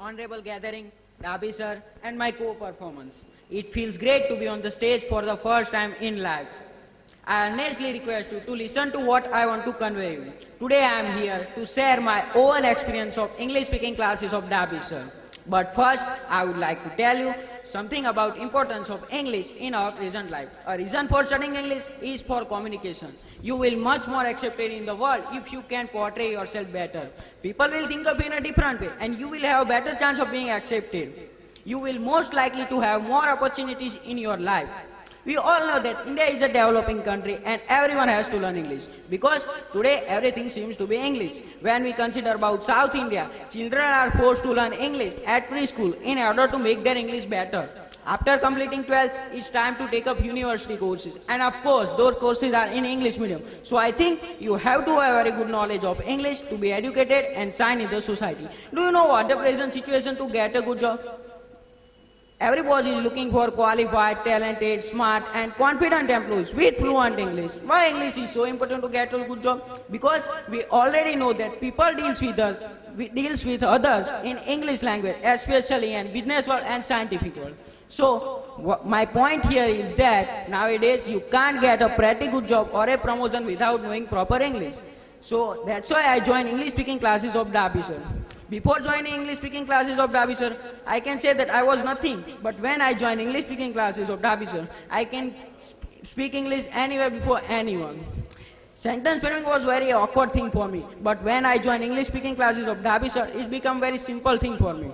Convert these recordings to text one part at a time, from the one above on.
honorable gathering, Dabi sir, and my co-performance. It feels great to be on the stage for the first time in life. I earnestly request you to listen to what I want to convey you. Today I am here to share my own experience of English speaking classes of Dabi sir. But first, I would like to tell you something about importance of English in our present life. A reason for studying English is for communication. You will much more accepted in the world if you can portray yourself better. People will think of you in a different way and you will have a better chance of being accepted. You will most likely to have more opportunities in your life. We all know that India is a developing country and everyone has to learn English because today everything seems to be English. When we consider about South India, children are forced to learn English at preschool in order to make their English better. After completing 12th, it's time to take up university courses and of course those courses are in English medium. So I think you have to have very good knowledge of English to be educated and shine in the society. Do you know what the present situation to get a good job? Everybody is looking for qualified, talented, smart and confident employees with fluent English. Why English is so important to get a good job? Because we already know that people deals with others in English language, especially in business world and scientific world. So my point here is that nowadays you can't get a pretty good job or a promotion without knowing proper English. So that's why I joined English speaking classes of Dabi sir. Before joining English speaking classes of Dabi sir, I can say that I was nothing. But when I joined English speaking classes of Dabi sir, I can speak English anywhere before anyone. Sentence framing was very awkward thing for me. But when I joined English speaking classes of Dabi sir, it's become very simple thing for me.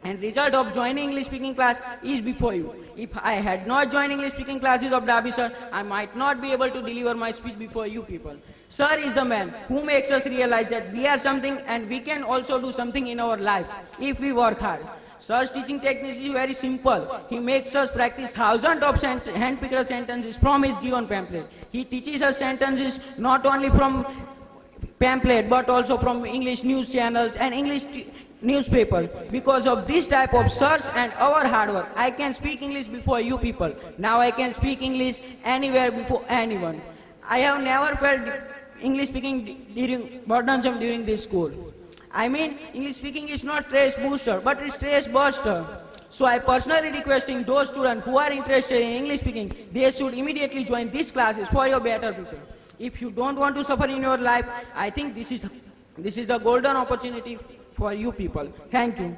And result of joining English speaking class is before you. If I had not joined English speaking classes of Dabi sir, I might not be able to deliver my speech before you people. Sir is the man who makes us realize that we are something and we can also do something in our life if we work hard. Sir's teaching technique is very simple. He makes us practice thousands of hand-picked sentences from his given pamphlet. He teaches us sentences not only from pamphlet but also from English news channels and English newspaper. Because of this type of search and our hard work, I can speak English before you people. Now I can speak English anywhere before anyone. I have never felt English speaking burdensome during this school. I mean, English speaking is not stress booster, but it's stress buster. So I personally requesting those students who are interested in English speaking, they should immediately join these classes for your better future. If you don't want to suffer in your life, I think this is the golden opportunity for you people. Thank you.